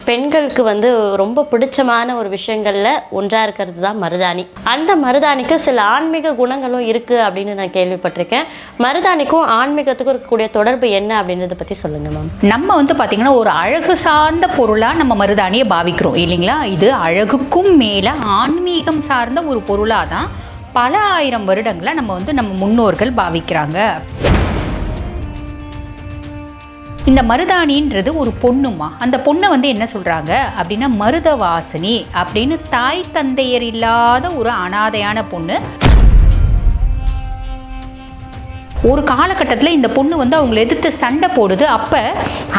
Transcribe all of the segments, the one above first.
பெண்களுக்கு வந்து ரொம்ப பிடிச்சமான ஒரு விஷயங்களில் ஒன்றாக இருக்கிறது தான் மருதாணி. அந்த மருதாணிக்கு சில ஆன்மீக குணங்களும் இருக்குது அப்படின்னு நான் கேள்விப்பட்டிருக்கேன். மருதாணிக்கும் ஆன்மீகத்துக்கும் இருக்கக்கூடிய தொடர்பு என்ன அப்படின்றத பற்றி சொல்லுங்கள் மேம். நம்ம வந்து பார்த்திங்கன்னா ஒரு அழகு சார்ந்த பொருளாக நம்ம மருதாணியை பாவிக்கிறோம் இல்லைங்களா. இது அழகுக்கும் மேலே ஆன்மீகம் சார்ந்த ஒரு பொருளாக தான் பல ஆயிரம் வருடங்களை நம்ம முன்னோர்கள் பாவிக்கிறாங்க. இந்த மருதாணின்றது ஒரு பொண்ணுமா. அந்த பொண்ணை என்ன சொல்கிறாங்க அப்படின்னா மருதவாசினி அப்படின்னு, தாய் தந்தையர் இல்லாத ஒரு அனாதையான பொண்ணு. ஒரு காலகட்டத்தில் இந்த பொண்ணு அவங்களை எதிர்த்து சண்டை போடுது. அப்போ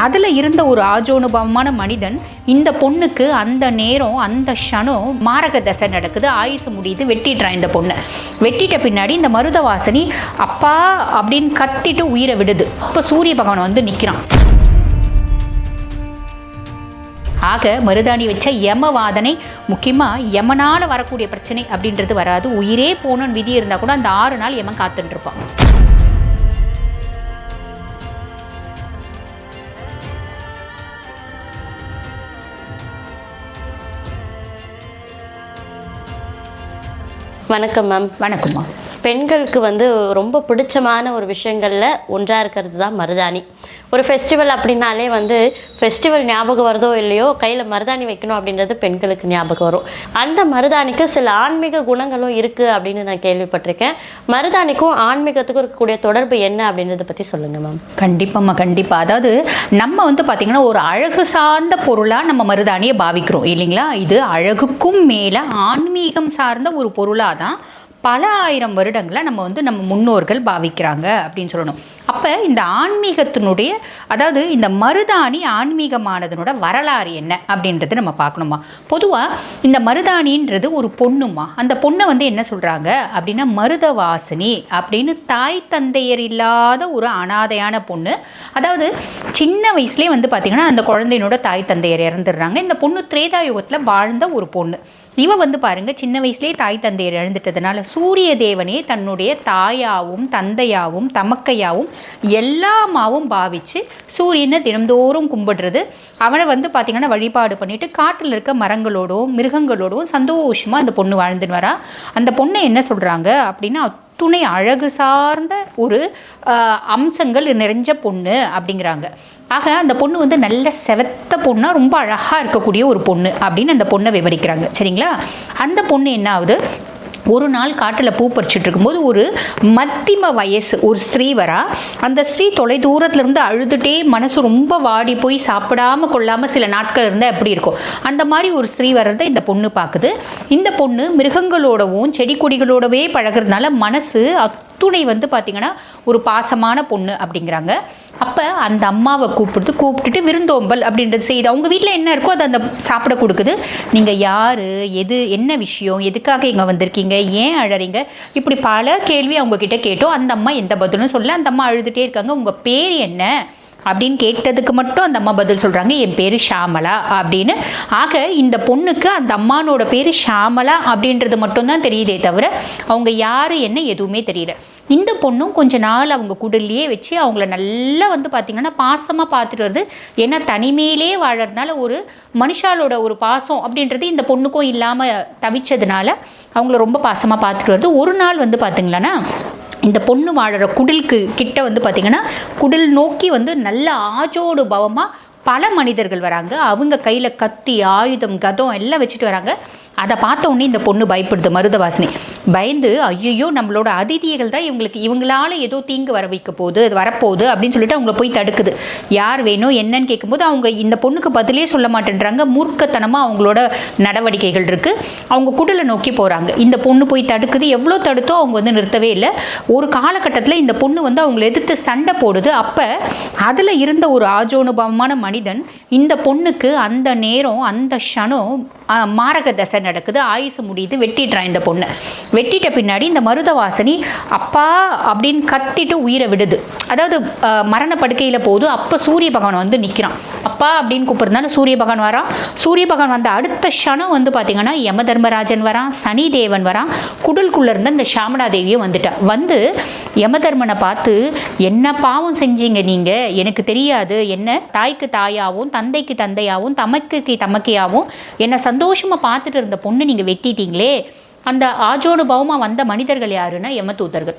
அதில் இருந்த ஒரு ஆஜோனுபவமான மனிதன் இந்த பொண்ணுக்கு அந்த நேரம் அந்த க்ஷணம் மாரக தசை நடக்குது, ஆயுசு முடியுது, வெட்டிடுறான். இந்த பொண்ணை வெட்டிட்ட பின்னாடி இந்த மருதவாசினி அப்பா அப்படின்னு கத்திட்டு உயிரை விடுது. அப்போ சூரிய பகவான் நிற்கிறான். ஆக மருதாணி வச்ச யமவாதனை, முக்கியமாக யமனால் வரக்கூடிய பிரச்சனை அப்படின்றது வராது. உயிரே போகணுன்னு விதி இருந்தால் கூட அந்த 6 நாள் யமன் காத்துட்டு இருப்பான். வணக்கம் மேம். வணக்கம்மா. பெண்களுக்கு வந்து ரொம்ப பிடிச்சமான ஒரு விஷயங்களில் ஒன்றாக இருக்கிறது தான் மருதாணி. ஒரு ஃபெஸ்டிவல் அப்படின்னாலே ஃபெஸ்டிவல் ஞாபகம் வருதோ இல்லையோ கையில் மருதாணி வைக்கணும் அப்படின்றது பெண்களுக்கு ஞாபகம் வரும். அந்த மருதாணிக்கு சில ஆன்மீக குணங்களும் இருக்குது அப்படின்னு நான் கேள்விப்பட்டிருக்கேன். மருதாணிக்கும் ஆன்மீகத்துக்கும் இருக்கக்கூடிய தொடர்பு என்ன அப்படின்றத பற்றி சொல்லுங்கள் மேம். கண்டிப்பாம்மா, கண்டிப்பாக. அதாவது நம்ம பார்த்திங்கன்னா ஒரு அழகு சார்ந்த பொருளாக நம்ம மருதாணியை பாவிக்கிறோம் இல்லைங்களா. இது அழகுக்கும் மேலே ஆன்மீகம் சார்ந்த ஒரு பொருளாக தான் பல ஆயிரம் வருடங்களை நம்ம முன்னோர்கள் பாவிக்கிறாங்க அப்படின்னு சொல்லணும். அப்போ இந்த ஆன்மீகத்தினுடைய, அதாவது இந்த மருதாணி ஆன்மீகமானதனோட வரலாறு என்ன அப்படின்றது நம்ம பார்க்கணுமா. பொதுவாக இந்த மருதாணின்றது ஒரு பொண்ணுமா. அந்த பொண்ணை என்ன சொல்கிறாங்க அப்படின்னா மருதவாசினி அப்படின்னு, தாய் தந்தையர் இல்லாத ஒரு அனாதையான பொண்ணு. அதாவது சின்ன வயசுலேயே பார்த்திங்கன்னா அந்த குழந்தையினோட தாய் தந்தையர் இறந்துடுறாங்க. இந்த பொண்ணு திரேதாயுகத்தில் வாழ்ந்த ஒரு பொண்ணு. இவ பாருங்க சின்ன வயசுலேயே தாய் தந்தையர் இழந்துட்டதுனால சூரிய தேவனே தன்னுடைய தாயாவும் தந்தையாவும் தமக்கையாவும் எல்லாமாவும் பாவிச்சு சூரியனை தினந்தோறும் கும்பிடுறது. அவனை பார்த்திங்கன்னா வழிபாடு பண்ணிட்டு காட்டில் இருக்க மரங்களோடவும் மிருகங்களோடவும் சந்தோஷமாக அந்த பொண்ணு வாழ்ந்துன்னு வரா. அந்த பொண்ணை என்ன சொல்கிறாங்க அப்படின்னா துணை அழகு சார்ந்த ஒரு அம்சங்கள் நிறைஞ்ச பொண்ணு அப்படிங்கிறாங்க. ஆக அந்த பொண்ணு நல்ல செவத்த பொண்ணாக ரொம்ப அழகாக இருக்கக்கூடிய ஒரு பொண்ணு அப்படின்னு அந்த பொண்ணை விவரிக்கிறாங்க. சரிங்களா. அந்த பொண்ணு என்ன ஆகுது, ஒரு நாள் காட்டில் பூ பறிச்சுட்டு இருக்கும்போது ஒரு மத்திம வயசு ஒரு ஸ்திரீ வரா. அந்த ஸ்திரீ தொலை தூரத்துலேருந்து அழுதுகிட்டே மனசு ரொம்ப வாடி போய் சாப்பிடாம கொள்ளாமல் சில நாட்கள் இருந்தால் எப்படி இருக்கும், அந்த மாதிரி ஒரு ஸ்திரீ வர்றதை இந்த பொண்ணு பார்க்குது. இந்த பொண்ணு மிருகங்களோடவும் செடி கொடிகளோடவே பழகிறதுனால மனசு துணை பார்த்திங்கன்னா ஒரு பாசமான பொண்ணு அப்படிங்கிறாங்க. அப்போ அந்த அம்மாவை கூப்பிட்டுட்டு விருந்தோம்பல் அப்படின்றது செய்யுது. அவங்க வீட்டில் என்ன இருக்கோ அதை அந்த சாப்பிட கொடுக்குது. நீங்கள் யார், எது, என்ன விஷயம், எதுக்காக இங்கே வந்திருக்கீங்க, ஏன் அழறீங்க, இப்படி பல கேள்வி அவங்கக்கிட்ட கேட்டோம். அந்த அம்மா எந்த பதிலும் சொல்ல. அந்த அம்மா அழுதுகிட்டே இருக்காங்க. உங்கள் பேர் என்ன அப்படின்னு கேட்டதுக்கு மட்டும் அந்த அம்மா பதில் சொல்கிறாங்க, என் பேர் ஷாமலா அப்படின்னு. ஆக இந்த பொண்ணுக்கு அந்த அம்மானோட பேர் ஷாமலா அப்படின்றது மட்டும்தான் தெரியுதே தவிர அவங்க யார் என்ன எதுவுமே தெரியல. இந்த பொண்ணும் கொஞ்ச நாள் அவங்க குடல்லையே வச்சு அவங்கள நல்லா பார்த்திங்கன்னா பாசமாக பார்த்துட்டு வருது. ஏன்னா தனிமையிலே வாழறதுனால ஒரு மனுஷாலோட ஒரு பாசம் அப்படின்றது இந்த பொண்ணுக்கும் இல்லாமல் தவிச்சதுனால அவங்கள ரொம்ப பாசமாக பார்த்துட்டு வருது. ஒரு நாள் பார்த்திங்களன்னா இந்த பொண்ணு வாழற குடிலுக்கு கிட்ட பார்த்திங்கன்னா குடில் நோக்கி நல்ல ஆஜோடு பவமாக பல மனிதர்கள் வராங்க. அவங்க கையில் கத்தி, ஆயுதம், கதம் எல்லாம் வச்சுட்டு வராங்க. அதை பார்த்த உடனே இந்த பொண்ணு பயப்படுது. மருதவாசினி பயந்து, ஐயோ நம்மளோட அதிதிகள் தான் இவங்களால ஏதோ தீங்கு வர வைக்க போகுது, அது வரப்போகுது அப்படின்னு சொல்லிட்டு அவங்கள போய் தடுக்குது. யார் வேணும் என்னன்னு கேட்கும்போது அவங்க இந்த பொண்ணுக்கு பதிலே சொல்ல மாட்டேன்றாங்க. மூர்க்கத்தனமாக அவங்களோட நடவடிக்கைகள் இருக்குது. அவங்க குடலை நோக்கி போகிறாங்க. இந்த பொண்ணு போய் தடுக்குது. எவ்வளோ தடுத்தோ அவங்க நிறுத்தவே இல்லை. ஒரு காலகட்டத்தில் இந்த பொண்ணு அவங்கள எதிர்த்து சண்டை போடுது. அப்போ அதில் இருந்த ஒரு ஆஜோனுபவமான மனிதன் இந்த பொண்ணுக்கு அந்த நேரம் அந்த க்ஷணம் மாரக தசை நடக்குது, ஆயுசு முடியுது, வெட்டிடுறான் இந்த பொண்ணை. வெட்டிட்ட பின்னாடி இந்த மருதவாசினி அப்பா அப்படின்னு கத்திட்டு உயிரை விடுது. அதாவது மரண படுக்கையில் போகுது. அப்போ சூரிய பகவான் வந்து நிற்கிறான். அப்பா அப்படின்னு கூப்பிட்றதுனால சூரிய பகவான் வரான். சூரிய பகவான் வந்த அடுத்த க்ஷணம் வந்து பார்த்தீங்கன்னா யம தர்மராஜன் வரான், சனி தேவன் வரான், குடலுக்குள்ளே இருந்த இந்த ஷாமலா தேவியும் வந்துட்டா. வந்து யமதர்மனை பார்த்து, என்ன பாவம் செஞ்சீங்க நீங்கள், எனக்கு தெரியாது, என்ன தாய்க்கு தாயாகவும் தந்தைக்கு தந்தையாகவும் தமக்கு தமக்கையாகவும் என்னை சந்தோஷமாக பார்த்துட்டு இருந்த பொண்ணு நீங்கள் வெட்டிட்டீங்களே. அந்த ஆஜோனு பௌமா வந்த மனிதர்கள் யாருன்னா யமதூதர்கள்.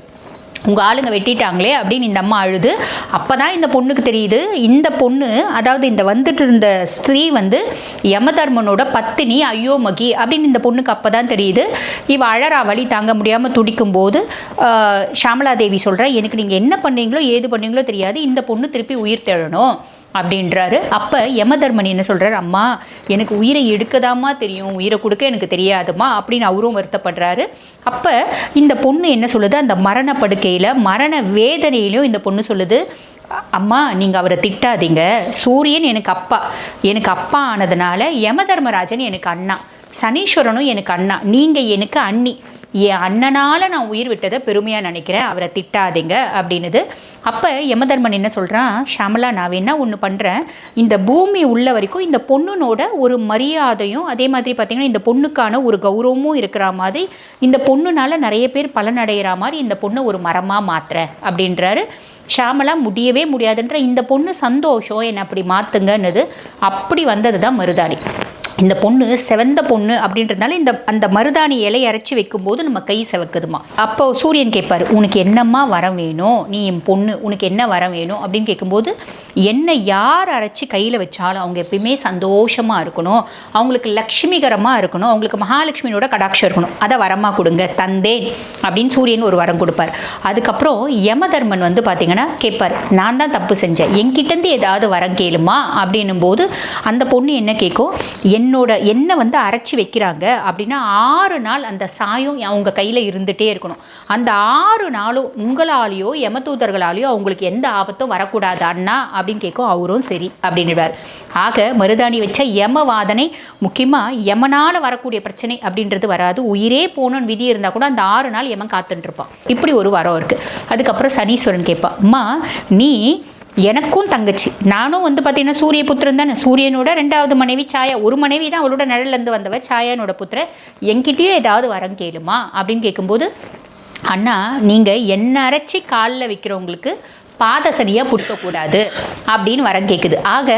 உங்கள் ஆளுங்க வெட்டிட்டாங்களே அப்படின்னு இந்த அம்மா அழுது. அப்போ தான் இந்த பொண்ணுக்கு தெரியுது, இந்த பொண்ணு அதாவது இந்த வந்துட்டு இருந்த ஸ்திரீ வந்து யமதர்மனோட பத்தினி அயோமகி அப்படின்னு இந்த பொண்ணுக்கு அப்போ தான் தெரியுது. இவ அழறா, வலி தாங்க முடியாமல் துடிக்கும் போது ஷாமலாதேவி சொல்கிறா, எனக்கு நீங்கள் என்ன பண்ணீங்களோ ஏது பண்ணீங்களோ தெரியாது, இந்த பொண்ணு திருப்பி உயிர் தெழணும் அப்படின்றாரு. அப்போ யமதர்மன் என்ன சொல்கிறார், அம்மா எனக்கு உயிரை எடுக்கதாம்மா தெரியும், உயிரை கொடுக்க எனக்கு தெரியாதுமா அப்படின்னு அவரும் வருத்தப்படுறாரு. அப்போ இந்த பொண்ணு என்ன சொல்லுது, அந்த மரண படுக்கையில் மரண வேதனையிலையும் இந்த பொண்ணு சொல்லுது, அம்மா நீங்கள் அவரை திட்டாதீங்க, சூரியன் எனக்கு அப்பா ஆனதுனால யமதர்மராஜன் எனக்கு அண்ணா, சனீஸ்வரனும் எனக்கு அண்ணா, நீங்கள் எனக்கு அண்ணி, என் அண்ணனால் நான் உயிர் விட்டதை பெருமையாக நினைக்கிறேன், அவரை திட்டாதீங்க அப்படின்னுது. அப்போ யமதர்மன் என்ன சொல்கிறான், ஷாமலா நான் என்ன ஒன்று பண்ணுறேன், இந்த பூமி உள்ள வரைக்கும் இந்த பொண்ணுனோட ஒரு மரியாதையும் அதே மாதிரி பார்த்திங்கன்னா இந்த பொண்ணுக்கான ஒரு கௌரவமும் இருக்கிற மாதிரி, இந்த பொண்ணுனால நிறைய பேர் பலனடைகிற மாதிரி இந்த பொண்ணை ஒரு மரமாக மாற்றுறேன் அப்படின்றாரு. ஷாமலா முடியவே முடியாதுன்ற இந்த பொண்ணு சந்தோஷம், என்னை அப்படி மாற்றுங்கன்னுது. அப்படி வந்தது தான் மருதாணி. இந்த பொண்ணு செவந்த பொண்ணு அப்படின்றதுனால அந்த மருதாணி இலையை அரைச்சி வைக்கும்போது நம்ம கை செவக்குதுமா. அப்போ சூரியன் கேட்பாரு, உனக்கு என்னம்மா வரம் வேணும், நீ என் பொண்ணு, உனக்கு என்ன வரம் வேணும் அப்படின்னு கேட்கும்போது, என்னை யார் அரைச்சி கையில் வச்சாலும் அவங்க எப்பயுமே சந்தோஷமாக இருக்கணும், அவங்களுக்கு லக்ஷ்மிகரமாக இருக்கணும், அவங்களுக்கு மகாலட்சுமியோட கடாட்சம் இருக்கணும், அதை வரமாக கொடுங்க தந்தேன் அப்படின்னு சூரியன் ஒரு வரம் கொடுப்பார். அதுக்கப்புறம் யமதர்மன் வந்து பார்த்தீங்கன்னா கேட்பார், நான் தான் தப்பு செஞ்சேன், என்கிட்டேருந்து ஏதாவது வரம் கேளுமா அப்படின்னும் போது அந்த பொண்ணு என்ன கேட்கும், எண்ணெய் வந்து அரைச்சி வைக்கிறாங்க அப்படின்னா 6 நாள் அந்த சாயம் அவங்க கையில் இருந்துகிட்டே இருக்கணும். அந்த 6 நாளும் உங்களாலேயோ யமதூதர்களாலேயோ அவங்களுக்கு எந்த ஆபத்தும் வரக்கூடாது அண்ணா அப்படின்னு கேட்கும். அவரும் சரி அப்படின்னுவார். ஆக மருதாணி வச்ச யமவாதனை, முக்கியமாக யமனால் வரக்கூடிய பிரச்சனை அப்படின்றது வராது. உயிரே போகணும்னு விதி இருந்தால் கூட அந்த 6 நாள் யமன் காத்துட்டுருப்பான். இப்படி ஒரு வரம் இருக்குது. அதுக்கப்புறம் சனீஸ்வரன் கேட்பான், அம்மா நீ எனக்கும் தங்கச்சி, நானும் வந்து பார்த்தீங்கன்னா சூரிய புத்திரன் தானே, சூரியனோட 2வது மனைவி சாயா, ஒரு மனைவி தான் அவளோட நிழல்லேருந்து வந்தவ சாயானோட புத்திரன், என்கிட்டயும் ஏதாவது வரம் கேளுமா அப்படின்னு கேட்கும்போது, அண்ணா நீங்கள் என்ன அரைச்சி காலில் வைக்கிறவங்களுக்கு பாதசனியாக பிடிக்கக்கூடாது அப்படின்னு வரம் கேட்குது. ஆக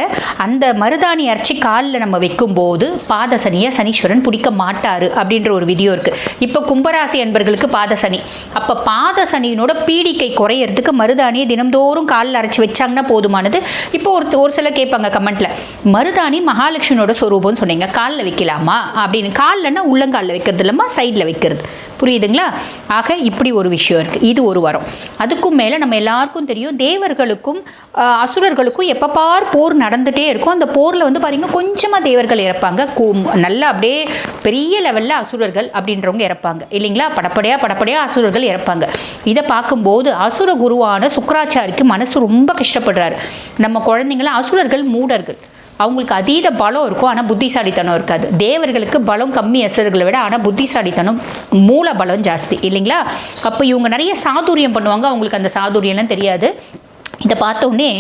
அந்த மருதாணி அரைச்சி காலில் நம்ம வைக்கும்போது பாதசனியை சனீஸ்வரன் பிடிக்க மாட்டார் அப்படின்ற ஒரு விதியும் இருக்குது. இப்போ கும்பராசி அன்பர்களுக்கு பாதசனி, அப்போ பாதசனியினோட பீடிக்கை குறையிறதுக்கு மருதாணியை தினம்தோறும் காலில் அரைச்சி வச்சாங்கன்னா போதுமானது. இப்போ ஒரு சிலர் கேட்பாங்க கமெண்ட்டில், மருதாணி மகாலட்சுமியோட ஸ்வரூபம்னு சொன்னீங்க, காலில் வைக்கலாமா அப்படின்னு. காலில்னா உள்ளங்காலில் வைக்கிறது இல்லைம்மா, சைடில் வைக்கிறது, புரியுதுங்களா? ஆக இப்படி ஒரு விஷயம் இருக்குது. இது ஒரு வரம். அதுக்கும் மேலே நம்ம எல்லாருக்கும் தெரியும், தேவர்களுக்கும் அசுரர்களுக்கும் எப்பப்பார் போர் நடந்துகிட்டே இருக்கும். அந்த போரில் வந்து பாருங்கள் கொஞ்சமாக தேவர்கள் இறப்பாங்க, நல்லா அப்படியே பெரிய லெவலில் அசுரர்கள் அப்படின்றவங்க இறப்பாங்க இல்லைங்களா? படப்படையாக அசுரர்கள் இறப்பாங்க. இதை பார்க்கும்போது அசுர குருவான சுக்கராச்சாரிக்கு மனசு ரொம்ப கஷ்டப்படுறாரு. நம்ம குழந்தைங்களாம் அசுரர்கள் மூடர்கள், அவங்களுக்கு அதீத பலம் இருக்கும், ஆனால் புத்திசாலித்தனம் இருக்காது. தேவர்களுக்கு பலம் கம்மி அசுரர்களை விட, ஆனால் புத்திசாலித்தனம் மூல பலம் ஜாஸ்தி இல்லைங்களா? அப்போ இவங்க நிறைய சாதுரியம் பண்ணுவாங்க, அவங்களுக்கு அந்த சாதுரியம்லாம் தெரியாது. இதை பார்த்தோன்னே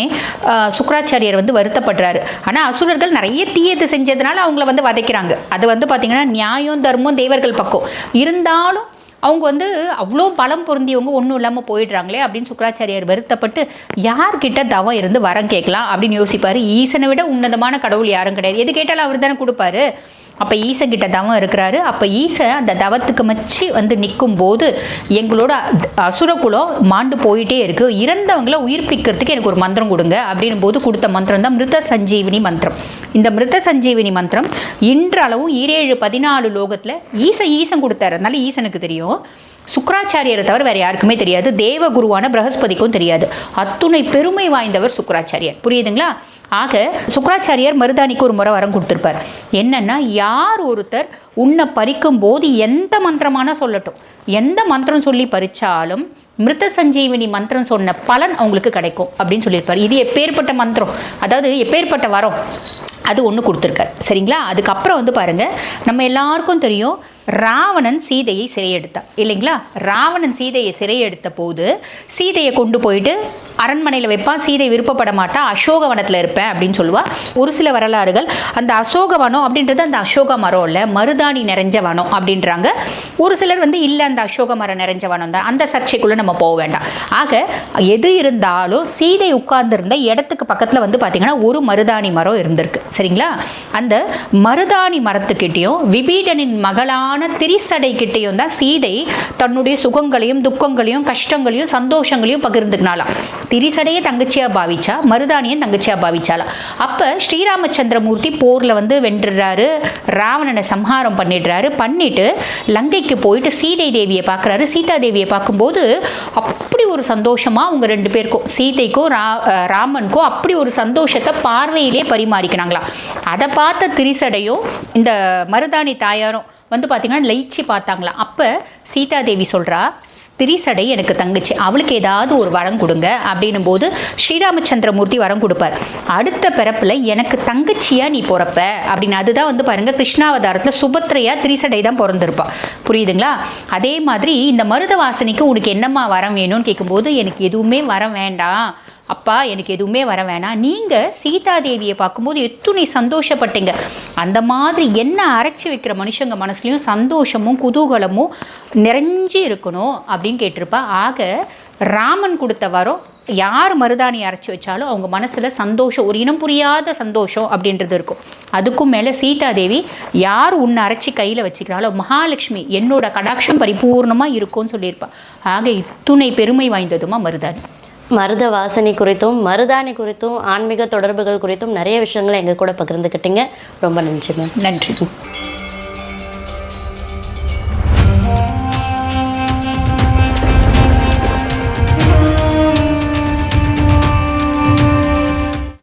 சுக்கராச்சாரியர் வந்து வருத்தப்படுறாரு. ஆனால் அசுரர்கள் நிறைய தீயது செஞ்சதுனால அவங்கள வந்து வதைக்கிறாங்க. அது வந்து பார்த்திங்கன்னா நியாயம் தர்மம் தேவர்கள் பக்கம் இருந்தாலும் அவங்க வந்து அவ்வளோ பலம் பொருந்தியவங்க ஒன்றும் இல்லாமல் போயிடுறாங்களே அப்படின்னு சுக்கராச்சாரியார் வருத்தப்பட்டு, யார்கிட்ட தவம் இருந்து வரம் கேட்கலாம் அப்படின்னு யோசிப்பார். ஈசனை விட உன்னதமான கடவுள் யாரும் கிடையாது, எது கேட்டாலும் அவர் தானே கொடுப்பாரு. அப்போ ஈசன்கிட்ட தவம் இருக்கிறாரு. அப்போ ஈசன் அந்த தவத்துக்கு மச்சு வந்து நிற்கும் போது, எங்களோட அசுரகுலம் மாண்டு போயிட்டே இருக்குது, இறந்தவங்களை உயிர்ப்பிக்கிறதுக்கு எனக்கு ஒரு மந்திரம் கொடுங்க அப்படின்னும் போது கொடுத்த மந்திரம் தான் மிருத சஞ்சீவினி மந்திரம். இந்த மிருத சஞ்சீவினி மந்திரம் இன்றளவும் 14 லோகத்தில் ஈசன் கொடுத்தாரு. அதனால ஈசனுக்கு தெரியும், சுக்கராச்சாரியரை தவிர வேறு யாருக்குமே தெரியாது, தேவகுருவான பிரகஸ்பதிக்கும் தெரியாது. அத்துணை பெருமை வாய்ந்தவர் சுக்கராச்சாரியர், புரியுதுங்களா? ஆக சுக்ராச்சாரியார் மருதாணிக்கு ஒரு முறை வரம் கொடுத்துருப்பார். என்னன்னா, யார் ஒருத்தர் உன்னை பறிக்கும் போது எந்த மந்திரமான சொல்லட்டும், எந்த மந்திரம் சொல்லி பறிச்சாலும் மிருத சஞ்சீவினி மந்திரம் சொன்ன பலன் அவங்களுக்கு கிடைக்கும் அப்படின்னு சொல்லியிருப்பார். இது எப்பேற்பட்ட மந்திரம், அதாவது எப்பேற்பட்ட வரம், அது ஒன்று கொடுத்துருக்கார். சரிங்களா? அதுக்கப்புறம் வந்து பாருங்க, நம்ம எல்லாருக்கும் தெரியும் ராவணன் சீதையை சிறையெடுத்தான் இல்லைங்களா? ராவணன் சீதையை சிறையெடுத்த போது சீதையை கொண்டு போயிட்டு அரண்மனையில் வைப்பான். சீதை விருப்பப்பட மாட்டா, அசோகவனத்தில் இருப்பேன் அப்படின்னு சொல்லுவா. ஒரு சில வரலாறுகள் அந்த அசோகவனம் அப்படின்றது அந்த அசோக மரம் இல்லை, மருதாணி நிறைஞ்ச வனம் அப்படின்றாங்க. ஒரு சிலர் வந்து இல்லை, அந்த அசோக மரம் நிறைஞ்ச வனம் தான். அந்த சர்ச்சைக்குள்ளே நம்ம போக வேண்டாம். ஆக எது இருந்தாலும் சீதை உட்கார்ந்துருந்த இடத்துக்கு பக்கத்தில் வந்து பார்த்தீங்கன்னா ஒரு மருதாணி மரம் இருந்திருக்கு. சரிங்களா? அந்த மருதாணி மரத்துக்கிட்டேயும் விபீடனின் மகளான திரிசடை கிட்டையும் தான் சீதை தன்னுடைய சுகங்களையும் துக்கங்களையும் கஷ்டங்களையும் சந்தோஷங்களையும் பகிர்ந்துக்கினாலாம். திரிசடையை தங்கச்சியா பாவிச்சா, மருதாணியும் தங்கச்சியா பாவிச்சாலாம். அப்ப ஸ்ரீராமச்சந்திரமூர்த்தி போர்ல வந்து வென்றுறாரு, ராவணனை சம்ஹாரம் பண்ணிடுறாரு. பண்ணிட்டு லங்கைக்கு போயிட்டு சீதை தேவியை பார்க்குறாரு. சீதா தேவியை பார்க்கும்போது அப்படி ஒரு சந்தோஷமா அவங்க ரெண்டு பேருக்கும், சீதைக்கும் ராமனுக்கும் அப்படி ஒரு சந்தோஷத்தை பார்வையிலே பரிமாறிக்கினாங்களாம். அதை பார்த்த திரிசடையும் இந்த மருதாணி தாயாரும் வந்து பார்த்தீங்கன்னா லயிச்சு பார்த்தாங்களாம். அப்போ சீதாதேவி சொல்கிறா, திரிசடை எனக்கு தங்கச்சி, அவளுக்கு ஏதாவது ஒரு வரம் கொடுங்க அப்படின்னும் போது ஸ்ரீராமச்சந்திரமூர்த்தி வரம் கொடுப்பார். அடுத்த பிறப்பில் எனக்கு தங்கச்சியா நீ பிறப்ப அப்படின்னு. அதுதான் வந்து பாருங்க, கிருஷ்ணாவதாரத்தில் சுபத்ரையா திரிசடை தான் பிறந்திருப்பா. புரியுதுங்களா? அதே மாதிரி இந்த மருத வாசனைக்கு உனக்கு என்னம்மா வரம் வேணும்னு கேட்கும்போது, எனக்கு எதுவுமே வரம் வேண்டாம் அப்பா, எனக்கு எதுவுமே வர வேணாம். நீங்கள் சீதாதேவியை பார்க்கும்போது எத்துணை சந்தோஷப்பட்டீங்க, அந்த மாதிரி என்ன அரைச்சி வைக்கிற மனுஷங்க மனசுலையும் சந்தோஷமும் குதூகலமும் நிறைஞ்சி இருக்கணும் அப்படின்னு கேட்டிருப்பா. ஆக ராமன் கொடுத்த வரம், யார் மருதாணி அரைச்சி வச்சாலும் அவங்க மனசில் சந்தோஷம், ஒரு இனம் புரியாத சந்தோஷம் அப்படின்றது இருக்கும். அதுக்கும் மேலே சீதாதேவி யார் உன்னை அரைச்சி கையில் வச்சுக்கிறாளோ மகாலட்சுமி என்னோட கடாட்சம் பரிபூர்ணமாக இருக்கும்னு சொல்லியிருப்பா. ஆக இத்துணை பெருமை வாய்ந்ததுமா மருதாணி. மருத வாசனை குறித்தும் மருதாணி குறித்தும் ஆன்மீக தொடர்புகள் குறித்தும் நிறைய விஷயங்களை எங்கள் கூட பகிர்ந்துக்கிட்டீங்க. ரொம்ப நன்றி மேம். நன்றி.